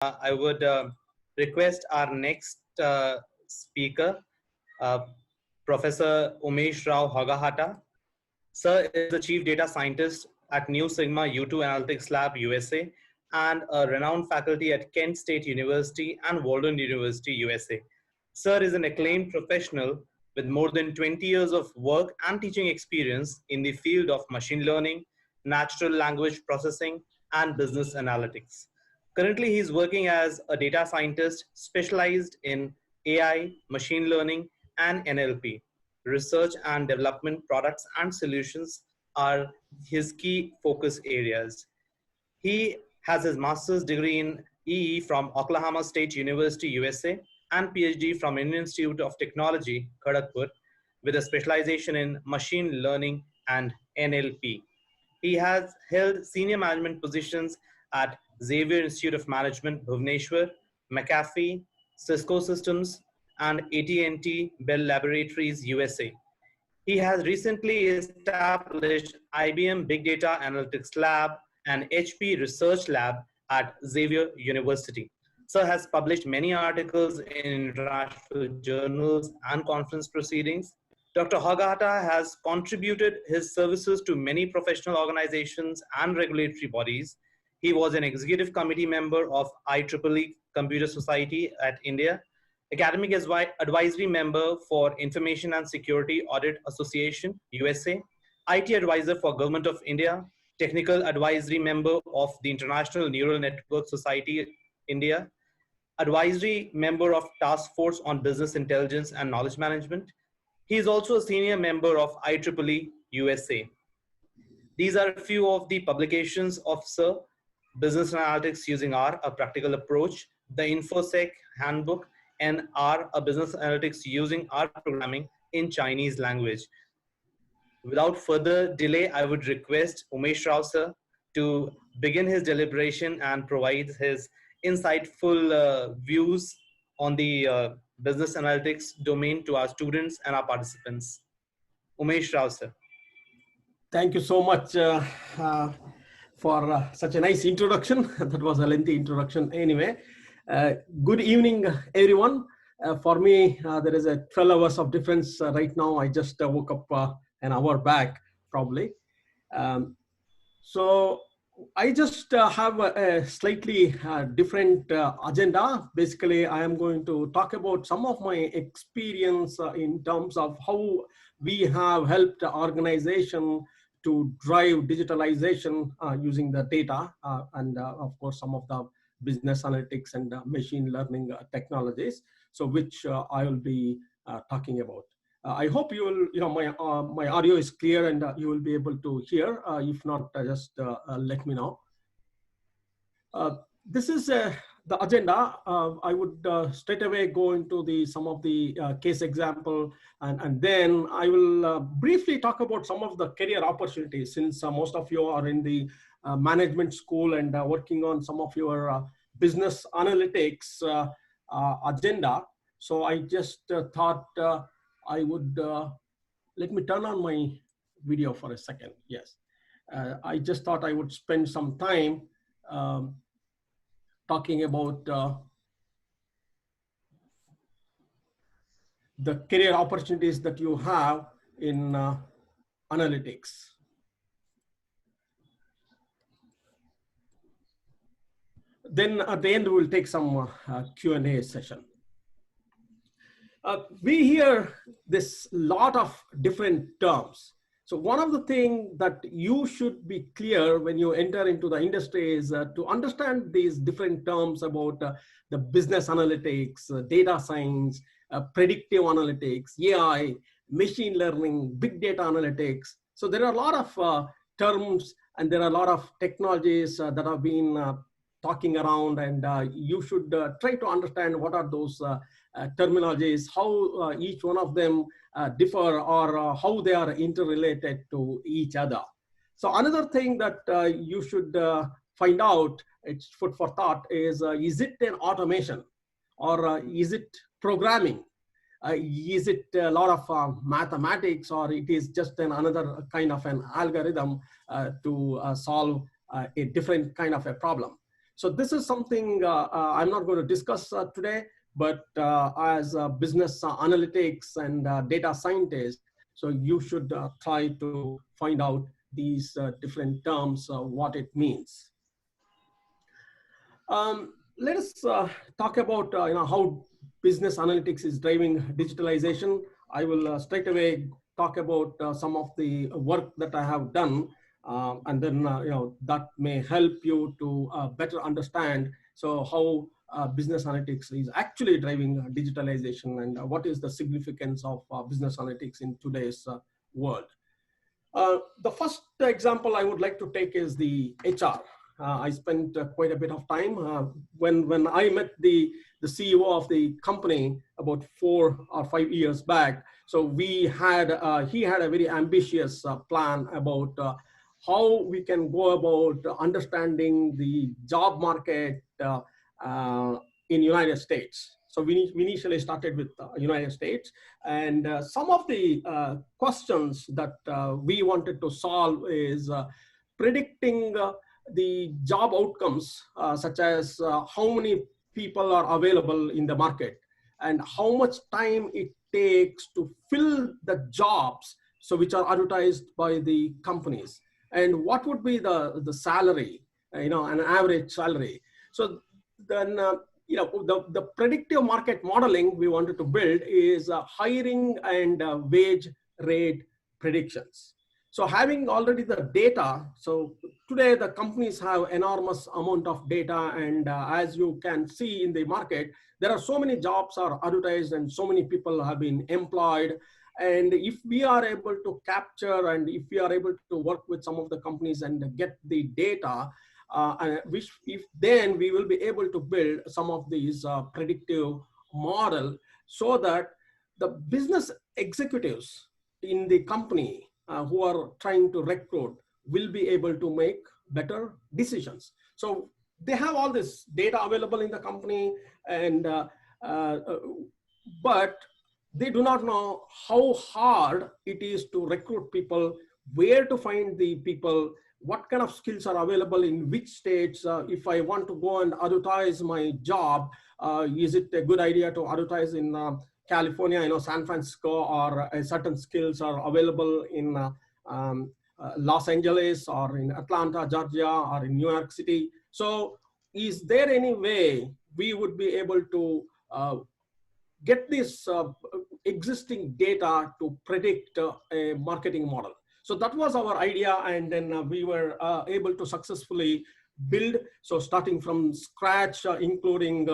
I would request our next speaker, uh, Professor Umesh Rao Hodeghatta. Sir is the Chief Data Scientist at New Sigma U2 Analytics Lab, USA, and a renowned faculty at Kent State University and Walden University, USA. Sir is an acclaimed professional with more than 20 years of work and teaching experience in the field of machine learning, natural language processing, and business analytics. Currently, he is working as a data scientist specialized in AI, machine learning, and NLP. Research and development products and solutions are his key focus areas. He has his master's degree in EE from Oklahoma State University, USA, and PhD from Indian Institute of Technology, Kharagpur, with a specialization in machine learning and NLP. He has held senior management positions at Xavier Institute of Management, Bhubaneswar, McAfee, Cisco Systems, and AT&T Bell Laboratories, USA. He has recently established IBM Big Data Analytics Lab and HP Research Lab at Xavier University. Sir has published many articles in international journals and conference proceedings. Dr. Hodeghatta has contributed his services to many professional organizations and regulatory bodies. He was an executive committee member of IEEE Computer Society at India, academic advisory member for Information and Security Audit Association, USA, IT advisor for Government of India, technical advisory member of the International Neural Network Society, India, advisory member of Task Force on Business Intelligence and Knowledge Management. He is also a senior member of IEEE USA. These are a few of the publications of Sir: Business Analytics Using R, A Practical Approach, the InfoSec Handbook, and R, A Business Analytics Using R Programming in Chinese Language. Without further delay, I would request Umesh Rao sir to begin his deliberation and provide his insightful views on the business analytics domain to our students and our participants. Umesh Rao sir. Thank you so much for such a nice introduction. That was a lengthy introduction anyway. Good evening, everyone. For me, there is a 12 hours of difference right now. I just woke up an hour back, probably. So I just have a slightly different agenda. Basically, I am going to talk about some of my experience in terms of how we have helped the organization to drive digitalization using the data and of course some of the business analytics and machine learning technologies. So which I will be talking about. I hope you will, my audio is clear and you will be able to hear. If not, just let me know. This is the agenda. I would straight away go into some of the case example, and then I will briefly talk about some of the career opportunities, since most of you are in the management school and working on some of your business analytics agenda. So I just thought I would, let me turn on my video for a second. Yes. I just thought I would spend some time talking about the career opportunities that you have in analytics. Then at the end, we'll take some Q&A session. We hear this lot of different terms. So one of the things that you should be clear when you enter into the industry is to understand these different terms about the business analytics, data science, predictive analytics, AI, machine learning, big data analytics. So there are a lot of terms and there are a lot of technologies that have been talking around, and you should try to understand what are those terminologies, how each one of them differ, or how they are interrelated to each other. So another thing that you should find out, it's food for thought, is it an automation or is it programming? Is it a lot of mathematics, or it is just another kind of an algorithm to solve a different kind of a problem? So this is something I'm not going to discuss today, but as a business analytics and data scientist, so you should try to find out these different terms, what it means. Let us talk about how business analytics is driving digitalization. I will straight away talk about some of the work that I have done, and then that may help you to better understand so how business analytics is actually driving digitalization, and what is the significance of business analytics in today's world. The first example I would like to take is the HR. I spent quite a bit of time when I met the CEO of the company about 4 or 5 years back. So we had he had a very ambitious plan about how we can go about understanding the job market in United States. So we initially started with United States, and some of the questions that we wanted to solve is predicting the job outcomes, such as how many people are available in the market and how much time it takes to fill the jobs, so which are advertised by the companies, and what would be the salary, an average salary. So then the predictive market modeling we wanted to build is hiring and wage rate predictions. So having already the data, so today the companies have enormous amount of data, and as you can see in the market, there are so many jobs are advertised and so many people have been employed. And if we are able to capture, and if we are able to work with some of the companies and get the data, which if then we will be able to build some of these predictive model, so that the business executives in the company who are trying to recruit will be able to make better decisions. So they have all this data available in the company, and but they do not know how hard it is to recruit people, where to find the people, what kind of skills are available in which states. If I want to go and advertise my job, is it a good idea to advertise in California, San Francisco, or certain skills are available in Los Angeles or in Atlanta, Georgia, or in New York City. So is there any way we would be able to get this existing data to predict a marketing model? So that was our idea, and then we were able to successfully build. So starting from scratch, including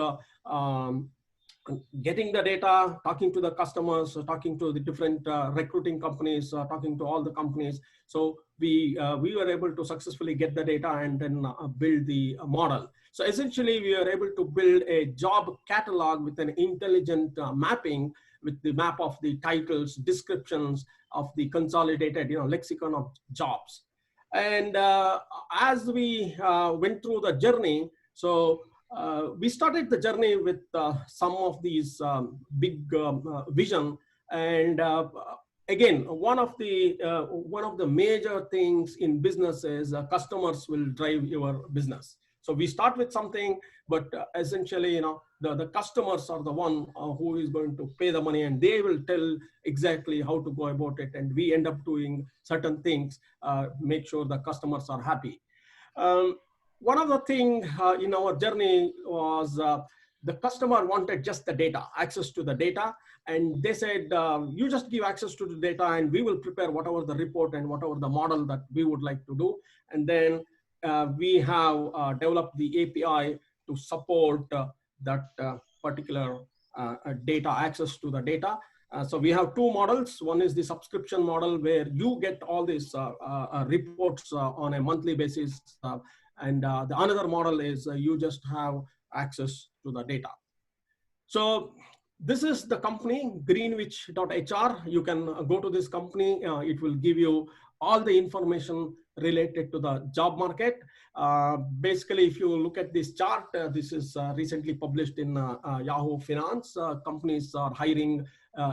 getting the data, talking to the customers, talking to the different recruiting companies, talking to all the companies. So we were able to successfully get the data and then build the model. So essentially, we were able to build a job catalog with an intelligent mapping, with the map of the titles, descriptions of the consolidated lexicon of jobs. And as we went through the journey, so we started the journey with some of these big vision. And again, one of the major things in business is customers will drive your business. So we start with something, but essentially, the customers are the one who is going to pay the money, and they will tell exactly how to go about it. And we end up doing certain things, make sure the customers are happy. One of the things in our journey was the customer wanted just the data, access to the data. And they said, you just give access to the data and we will prepare whatever the report and whatever the model that we would like to do. And then we have developed the API to support that particular data, access to the data. So we have two models. One is the subscription model, where you get all these reports on a monthly basis. And the another model is you just have access to the data. So this is the company, greenwich.hr. You can go to this company. It will give you all the information related to the job market. Basically, if you look at this chart, this is recently published in Yahoo Finance. Companies are hiring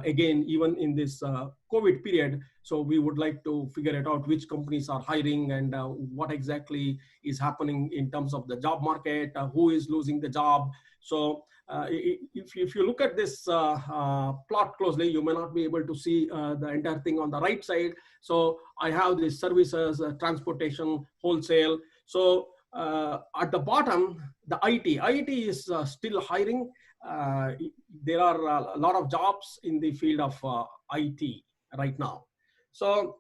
again, even in this COVID period. So we would like to figure it out which companies are hiring and what exactly is happening in terms of the job market, who is losing the job. So if you look at this plot closely, you may not be able to see the entire thing on the right side. So I have these services, transportation, wholesale. So at the bottom, the IT is still hiring. There are a lot of jobs in the field of IT right now. So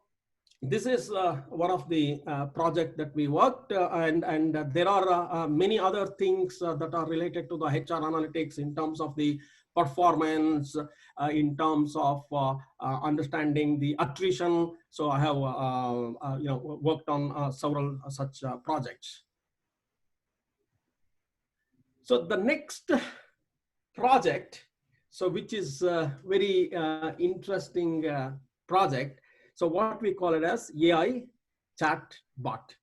this is one of the project that we worked, and there are many other things that are related to the HR analytics in terms of the performance, in terms of understanding the attrition. So I have worked on several such projects. So the next project, so which is a very interesting project. So what we call it as AI Chatbot.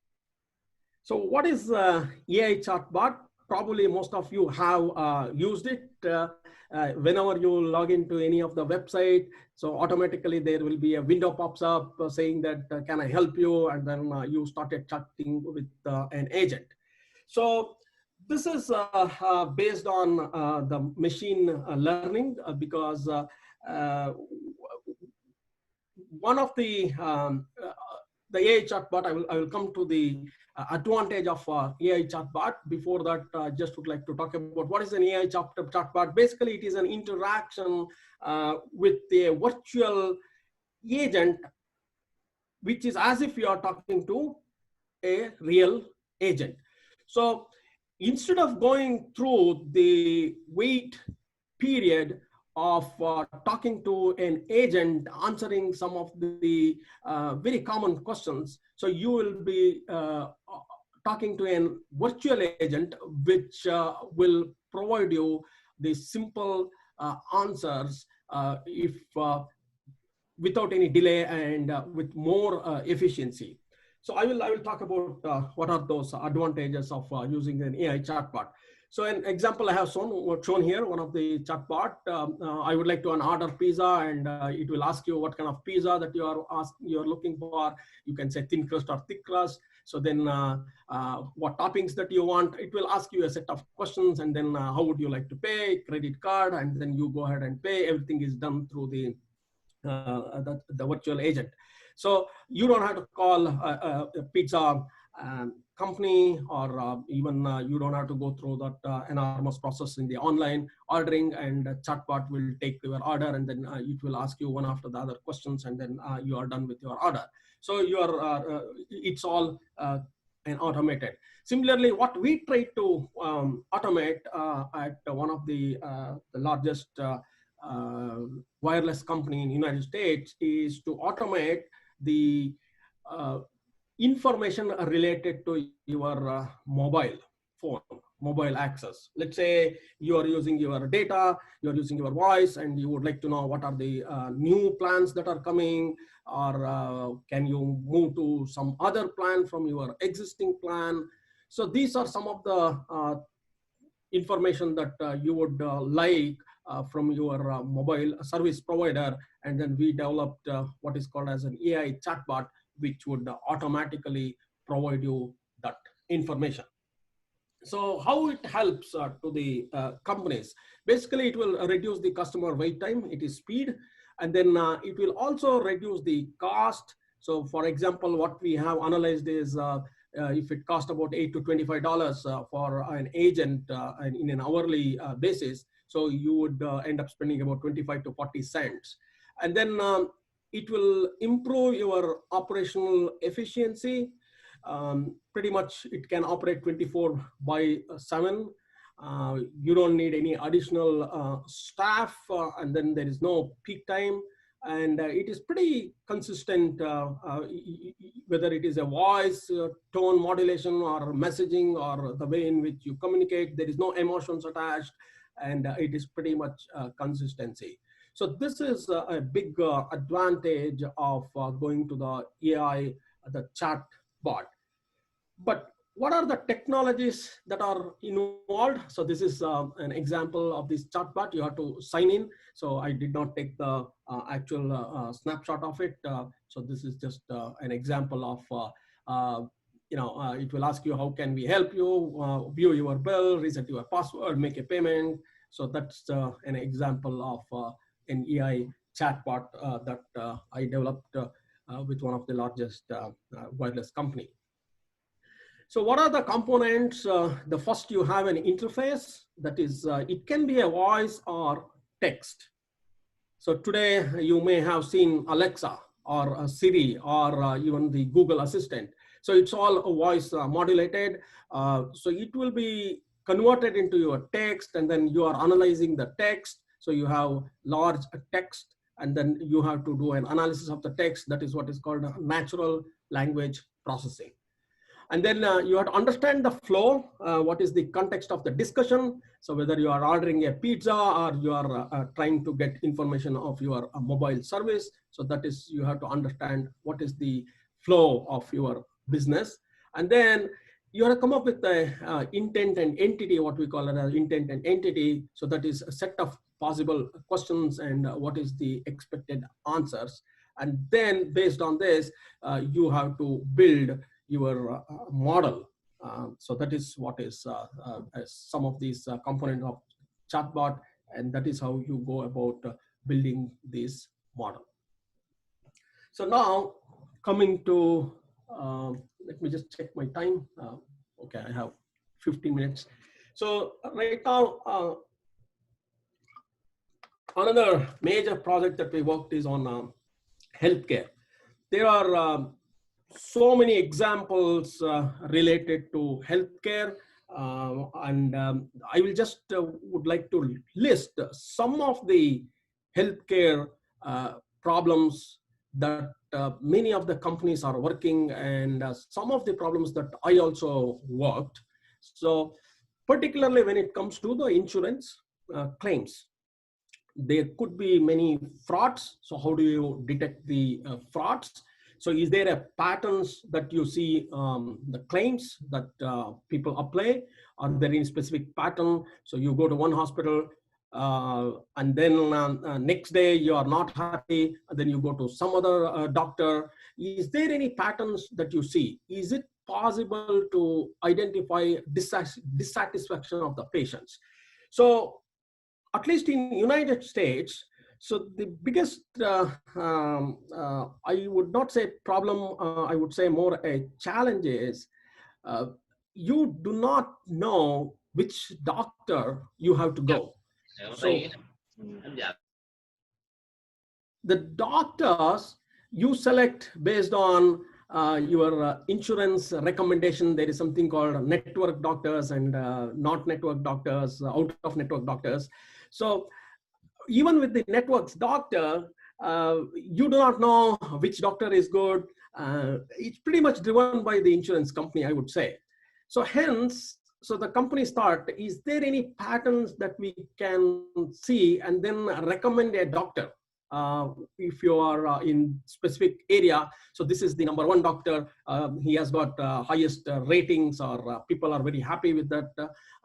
So what is AI Chatbot? Probably most of you have used it. Whenever you log into any of the website, so automatically there will be a window pops up saying that, can I help you? And then you started chatting with an agent. So this is based on the machine learning because one of the AI chatbot, I will come to the advantage of AI chatbot. Before that, I just would like to talk about what is an AI chatbot. Basically, it is an interaction with a virtual agent, which is as if you are talking to a real agent. So instead of going through the wait period of talking to an agent, answering some of the very common questions, so you will be talking to a virtual agent, which will provide you the simple answers if without any delay and with more efficiency. So I will talk about what are those advantages of using an AI chatbot. So an example I have shown here, one of the chatbot. I would like to order pizza, and it will ask you what kind of pizza that you are looking for. You can say thin crust or thick crust. So then what toppings that you want. It will ask you a set of questions, and then how would you like to pay, credit card, and then you go ahead and pay. Everything is done through the virtual agent. So you don't have to call a pizza company, or even you don't have to go through that enormous process in the online ordering, and chatbot will take your order, and then it will ask you one after the other questions, and then you are done with your order. So you are it's all and automated. Similarly, what we try to automate at one of the largest wireless company in the United States is to automate the information related to your mobile phone, mobile access. Let's say you are using your data, you're using your voice, and you would like to know what are the new plans that are coming, or can you move to some other plan from your existing plan. So these are some of the information that you would like from your mobile service provider, and then we developed what is called as an AI chatbot, which would automatically provide you that information. So how it helps to the companies? Basically, it will reduce the customer wait time, it is speed, and then it will also reduce the cost. So for example, what we have analyzed is if it costs about $8 to $25 for an agent in an hourly basis, so you would end up spending about 25 to 40 cents. And then it will improve your operational efficiency. Pretty much it can operate 24/7. You don't need any additional staff, and then there is no peak time. And it is pretty consistent, whether it is a voice, tone modulation, or messaging, or the way in which you communicate. There is no emotions attached, and it is pretty much consistency. So this is a big advantage of going to the AI, the chat But what are the technologies that are involved? So this is an example of this chatbot. You have to sign in. So I did not take the actual snapshot of it. So this is just an example of, it will ask you, how can we help you? View your bill, reset your password, make a payment. So that's an example of an AI chatbot that I developed with one of the largest wireless company. So what are the components? The first, you have an interface. That is, it can be a voice or text. So today you may have seen Alexa or Siri or even the Google Assistant. So it's all voice modulated. So it will be converted into your text, and then you are analyzing the text. So you have large text, and then you have to do an analysis of the text. That is what is called natural language processing. And then you have to understand the flow. What is the context of the discussion? So whether you are ordering a pizza or you are trying to get information of your mobile service. So that is, you have to understand what is the flow of your business. And then you have to come up with the intent and entity, what we call it as intent and entity. So that is a set of possible questions and what is the expected answers. And then based on this, you have to build your model. So that is what is some of these components of chatbot, and that is how you go about building this model. So now coming to, let me just check my time. Okay, I have 15 minutes. So right now, another major project that we worked is on healthcare. There are so many examples related to healthcare, and I will just would like to list some of the healthcare problems that many of the companies are working, and some of the problems that I also worked. So particularly when it comes to the insurance claims, there could be many frauds. So how do you detect the frauds? So is there a patterns that you see the claims that people apply? Are there any specific pattern? So you go to one hospital and then next day you are not happy, and then you go to some other doctor. Is there any patterns that you see? Is it possible to identify dissatisfaction of the patients? So at least in United States, so the biggest, I would not say problem, I would say more a challenge is, you do not know which doctor you have to go. So the doctors you select based on your insurance recommendation. There is something called network doctors and not network doctors, out of network doctors. So even with the networks doctor, you do not know which doctor is good. It's pretty much driven by the insurance company, I would say. So hence, so the companies thought, is there any patterns that we can see and then recommend a doctor? If you are in specific area, so this is the number one doctor, he has got highest ratings, or people are very happy with that,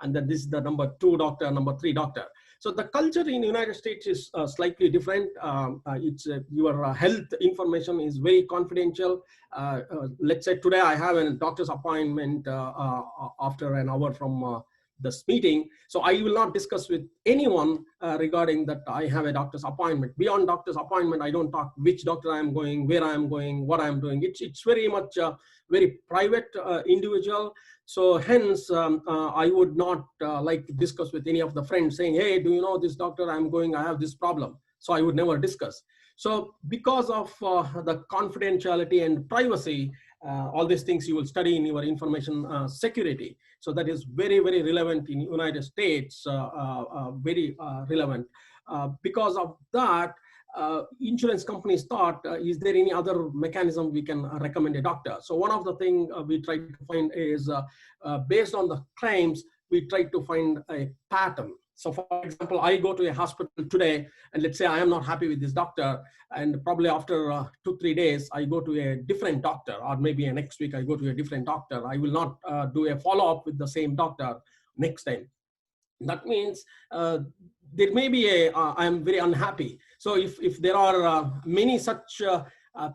and then this is the number two doctor, number three doctor. So the culture in the United States is slightly different. It's your health information is very confidential. Let's say today I have a doctor's appointment after an hour from this meeting. So I will not discuss with anyone regarding that I have a doctor's appointment. Beyond doctor's appointment, I don't talk which doctor I'm going, where I'm going, what I'm doing. It's very much very private individual. So hence, I would not like to discuss with any of the friends saying, hey, do you know this doctor I'm going, I have this problem. So I would never discuss. So because of the confidentiality and privacy, all these things you will study in your information security. So that is very, very relevant in United States, very relevant. Because of that, insurance companies thought, is there any other mechanism we can recommend a doctor? So one of the things we try to find is, based on the claims, we try to find a pattern. So for example, I go to a hospital today, and let's say I am not happy with this doctor, and probably after 2-3 days, I go to a different doctor, or maybe next week I go to a different doctor. I will not do a follow-up with the same doctor next time. That means there may be I am very unhappy. So if there are many such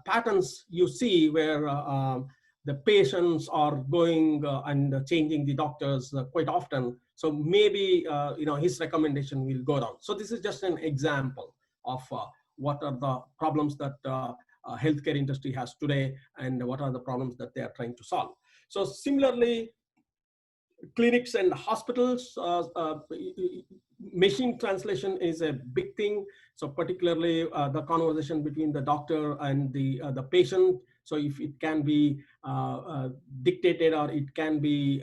patterns you see where the patients are going and changing the doctors quite often, so maybe his recommendation will go down. So this is just an example of what are the problems that healthcare industry has today, and what are the problems that they are trying to solve. So similarly, clinics and hospitals, machine translation is a big thing. So particularly the conversation between the doctor and the patient. So if it can be dictated, or it can be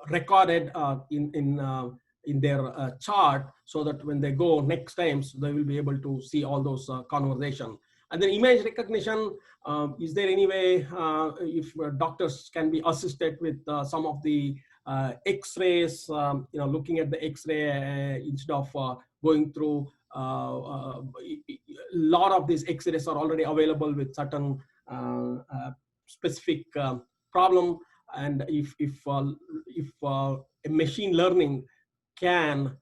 recorded in their chart, so that when they go next time, so they will be able to see all those conversation. And then image recognition. Is there any way if doctors can be assisted with some of the X-rays, looking at the X-ray instead of going through a lot of these X-rays are already available with certain specific problem. And if a machine learning can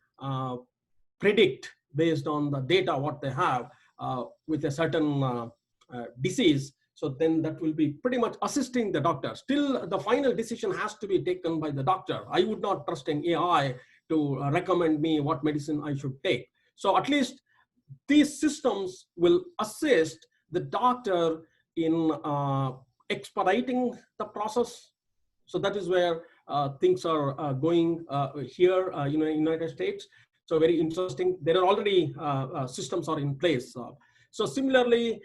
predict based on the data what they have with a certain disease, so then that will be pretty much assisting the doctor. Still, the final decision has to be taken by the doctor. I would not trust an AI to recommend me what medicine I should take. So at least these systems will assist the doctor in expediting the process. So that is where things are going here in the United States. So very interesting. There are already systems are in place. So similarly,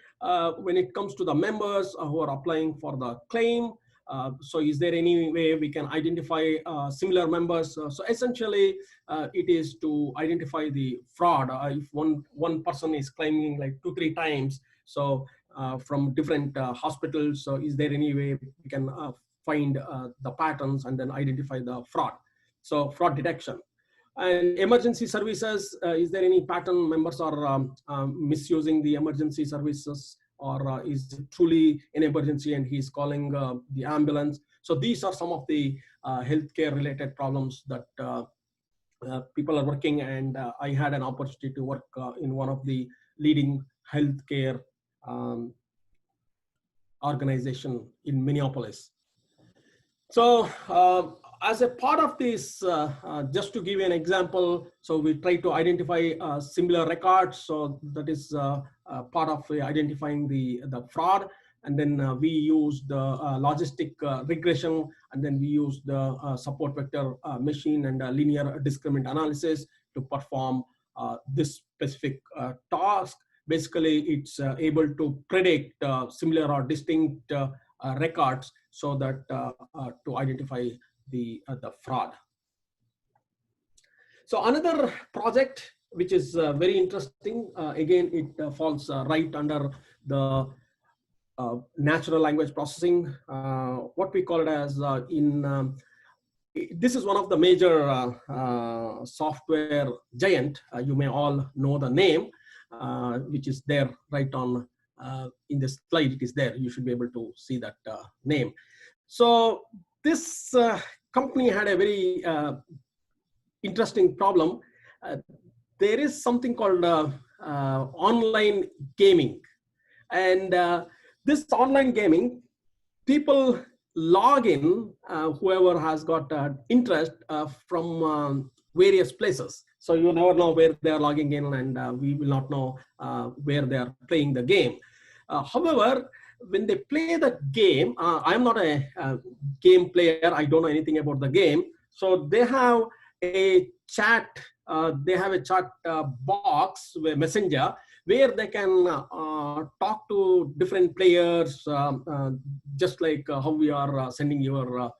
when it comes to the members who are applying for the claim, so is there any way we can identify similar members? So essentially, it is to identify the fraud. If one person is claiming like 2-3 times, so from different hospitals, so is there any way we can find the patterns and then identify the fraud? So fraud detection. And emergency services, is there any pattern members are misusing the emergency services, or is it truly an emergency and he's calling the ambulance? So these are some of the healthcare related problems that people are working, and I had an opportunity to work in one of the leading healthcare organization in Minneapolis. So as a part of this, just to give you an example, so we try to identify similar records. So that is part of identifying the fraud. And then we use the logistic regression, and then we use the support vector machine and linear discriminant analysis to perform this specific task. Basically, it's able to predict similar or distinct records, so that to identify the fraud. So another project which is very interesting, again, it falls right under the natural language processing, what we call it as this is one of the major software giant. You may all know the name, which is there right on in this slide. It is there. You should be able to see that name. So this company had a very interesting problem. There is something called online gaming, and this online gaming, people log in, whoever has got interest from various places. So you never know where they are logging in, and we will not know where they are playing the game. However, when they play the game, I'm not a game player. I don't know anything about the game. So they have a chat. They have a chat box, messenger, where they can talk to different players, just like how we are sending your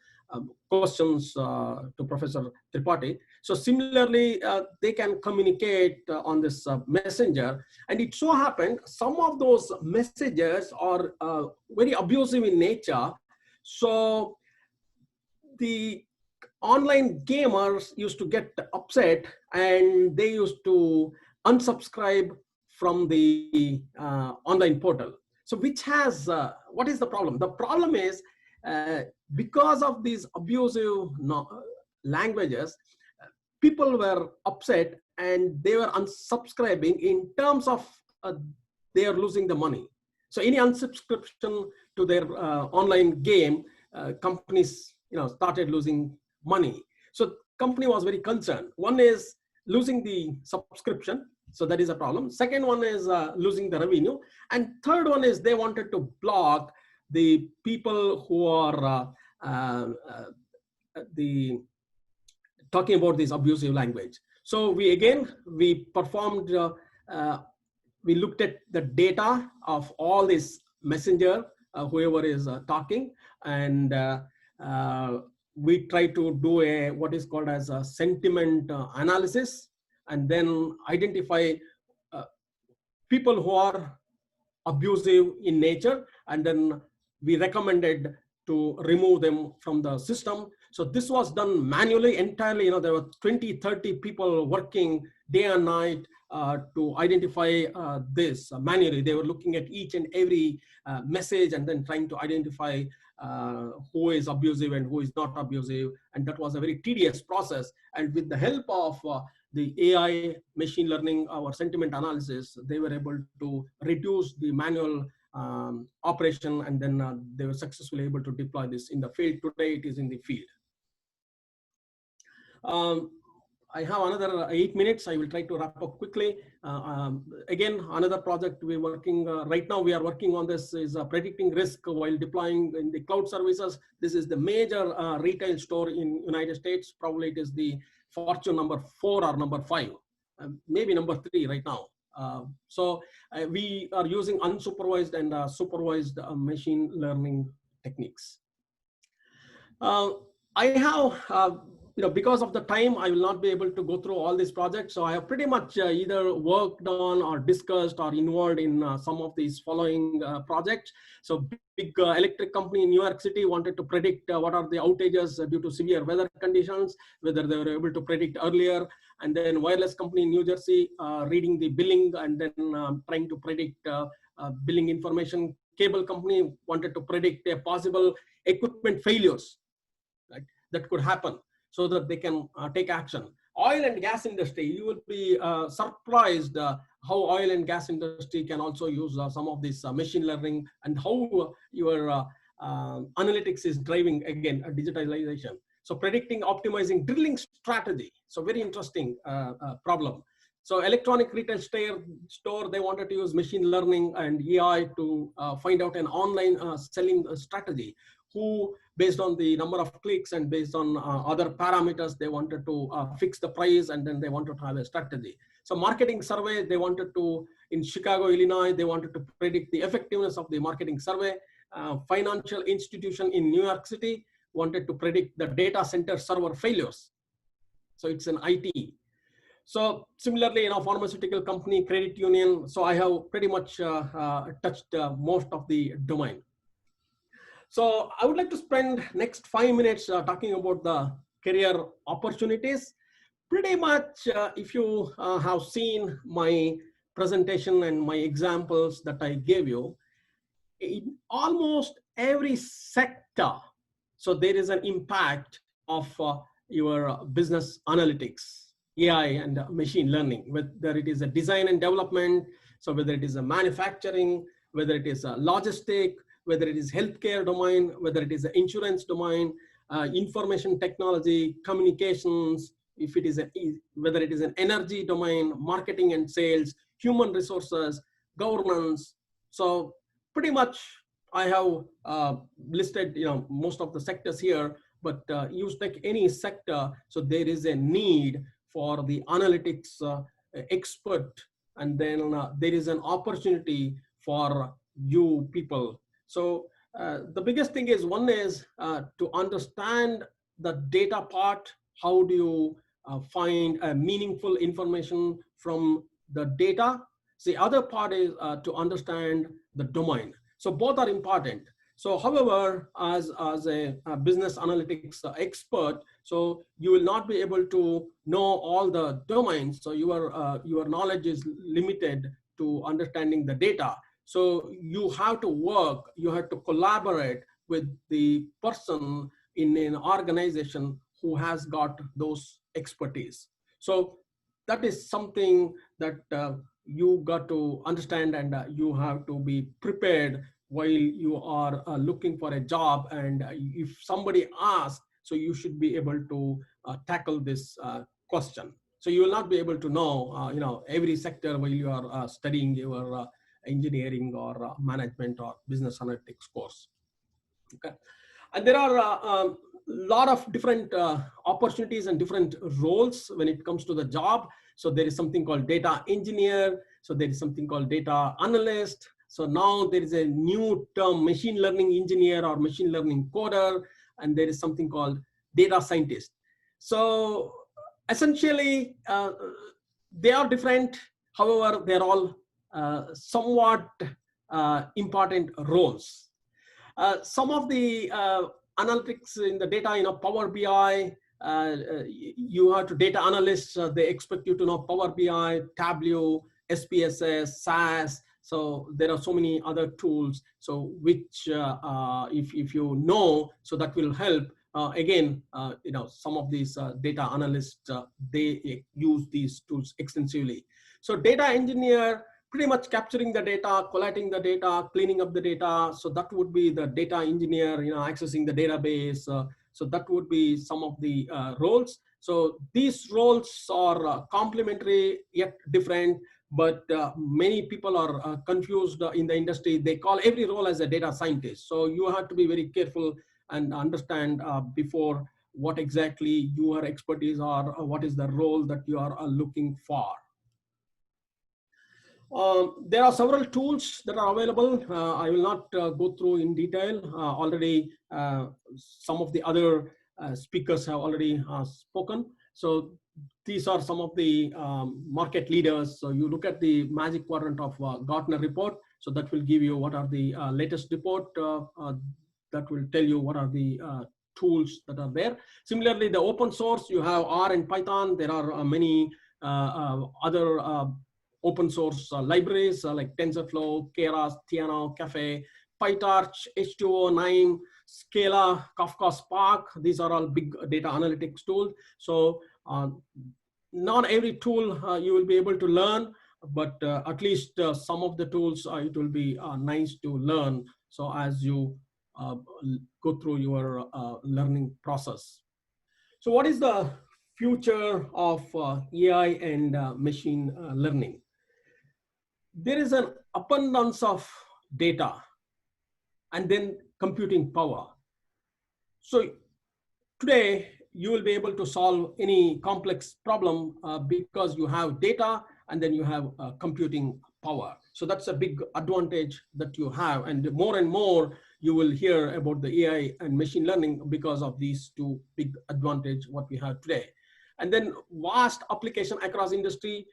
questions to Professor Tripathi. So similarly, they can communicate on this messenger. And it so happened, some of those messages are very abusive in nature. So the online gamers used to get upset and they used to unsubscribe from the online portal. So which has, what is the problem? The problem is because of these abusive languages, people were upset and they were unsubscribing in terms of they are losing the money. So any unsubscription to their online game, companies started losing money. So company was very concerned. One is losing the subscription, so that is a problem. Second one is losing the revenue, and third one is they wanted to block the people who are the talking about this abusive language. So we performed, we looked at the data of all this messenger, whoever is talking, and we try to do a what is called as a sentiment analysis, and then identify uh, people who are abusive in nature, and then we recommended to remove them from the system. So this was done manually entirely. There were 20-30 people working day and night to identify this manually. They were looking at each and every message and then trying to identify who is abusive and who is not abusive. And that was a very tedious process. And with the help of the AI machine learning, our sentiment analysis, they were able to reduce the manual operation, and then they were successfully able to deploy this in the field. Today it is in the field. I have another 8 minutes. I will try to wrap up quickly. Again, another project we're working right now. We are working on this is predicting risk while deploying in the cloud services. This is the major retail store in United States. Probably it is the Fortune number 4 or number 5, maybe number 3 right now. So we are using unsupervised and supervised machine learning techniques. I have, because of the time, I will not be able to go through all these projects. So I have pretty much either worked on or discussed or involved in some of these following projects. So big electric company in New York City wanted to predict what are the outages due to severe weather conditions, whether they were able to predict earlier. And then wireless company in New Jersey reading the billing and then trying to predict billing information. Cable company wanted to predict a possible equipment failures, right, that could happen, so that they can take action. Oil and gas industry, you will be surprised how oil and gas industry can also use some of this machine learning, and how your analytics is driving, again, digitalization. So predicting, optimizing drilling strategy. So very interesting problem. So electronic retail store, they wanted to use machine learning and AI to find out an online selling strategy. Who, based on the number of clicks and based on other parameters, they wanted to fix the price, and then they wanted to have a strategy. So marketing survey, they wanted to, in Chicago, Illinois, they wanted to predict the effectiveness of the marketing survey. Financial institution in New York City wanted to predict the data center server failures. So it's an IT. So similarly, pharmaceutical company, credit union. So I have pretty much touched most of the domain. So I would like to spend next 5 minutes talking about the career opportunities. Pretty much, if you have seen my presentation and my examples that I gave you, in almost every sector, so there is an impact of your business analytics, AI and machine learning, whether it is a design and development, so whether it is a manufacturing, whether it is a logistic, whether it is healthcare domain, whether it is an insurance domain, information technology, communications, if it is whether it is an energy domain, marketing and sales, human resources, governance. So pretty much I have listed most of the sectors here, but you take any sector, so there is a need for the analytics expert, and then there is an opportunity for you people. So the biggest thing is, one is to understand the data part. How do you find meaningful information from the data? The other part is to understand the domain. So both are important. So however, as a business analytics expert, so you will not be able to know all the domains. So your knowledge is limited to understanding the data. So you have to work, you have to collaborate with the person in an organization who has got those expertise. So that is something that you got to understand, and you have to be prepared while you are looking for a job. And if somebody asks, so you should be able to tackle this question. So you will not be able to know, every sector while you are studying your engineering or management or business analytics course. Okay. And there are a lot of different opportunities and different roles when it comes to the job. So there is something called data engineer. So there is something called data analyst. So now there is a new term, machine learning engineer or machine learning coder. And there is something called data scientist. So essentially, they are different. However, they're all somewhat important roles. Some of the analytics in the data, Power BI, you have to data analysts, they expect you to know Power BI, Tableau, SPSS, SAS. So there are so many other tools. So which, if you know, so that will help. Again, some of these data analysts, they use these tools extensively. So data engineer, pretty much capturing the data, collating the data, cleaning up the data. So that would be the data engineer, accessing the database. So that would be some of the roles. So these roles are complementary yet different, but many people are confused in the industry. They call every role as a data scientist. So you have to be very careful and understand before what exactly your expertise are, or what is the role that you are looking for. There are several tools that are available. I will not go through in detail. Already, some of the other speakers have already spoken. So these are some of the market leaders. So you look at the magic quadrant of Gartner report. So that will give you what are the latest report that will tell you what are the tools that are there. Similarly, the open source, you have R and Python. There are many other open source libraries like TensorFlow, Keras, Theano, Caffe, PyTorch, H2O, NIME, Scala, Kafka, Spark. These are all big data analytics tools. So not every tool you will be able to learn, but at least some of the tools it will be nice to learn. So as you go through your learning process. So what is the future of AI and machine learning? There is an abundance of data and then computing power. So today you will be able to solve any complex problem because you have data and then you have computing power. So that's a big advantage that you have, and more you will hear about the AI and machine learning because of these two big advantage what we have today. And then vast application across industry.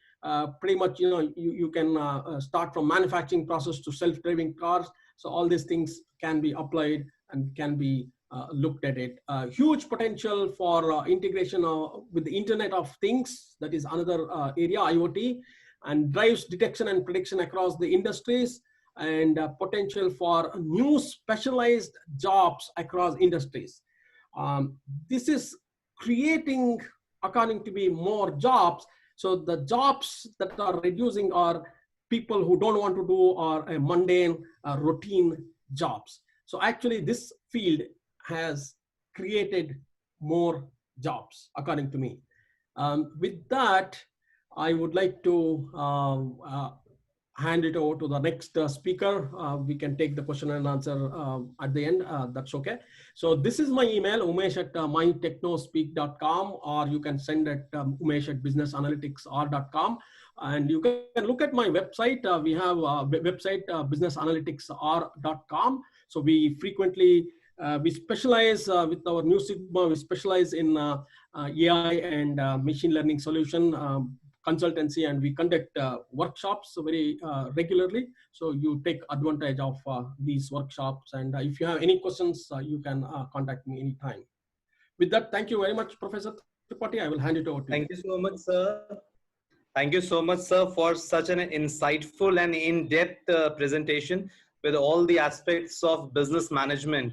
Pretty much, you can start from manufacturing process to self-driving cars. So all these things can be applied and can be looked at it. Huge potential for integration with the Internet of Things. That is another area, IoT, and drives detection and prediction across the industries, and potential for new specialized jobs across industries. This is creating, according to me, more jobs. So the jobs that are reducing are people who don't want to do or a mundane routine jobs. So actually this field has created more jobs, according to me. With that, I would like to hand it over to the next speaker. We can take the question and answer at the end. That's okay. So this is my email, umesh@mytechnospeak.com, or you can send it umesh@businessanalyticsr.com. And you can look at my website. We have a website, businessanalyticsr.com. So we frequently, we specialize with our New Sigma, we specialize in AI and machine learning solution. consultancy, and we conduct workshops very regularly. So you take advantage of these workshops. And if you have any questions, you can contact me anytime. With that, thank you very much, Professor Tripathi. I will hand it over to you. Thank you so much, sir. Thank you so much, sir, for such an insightful and in-depth presentation with all the aspects of business management.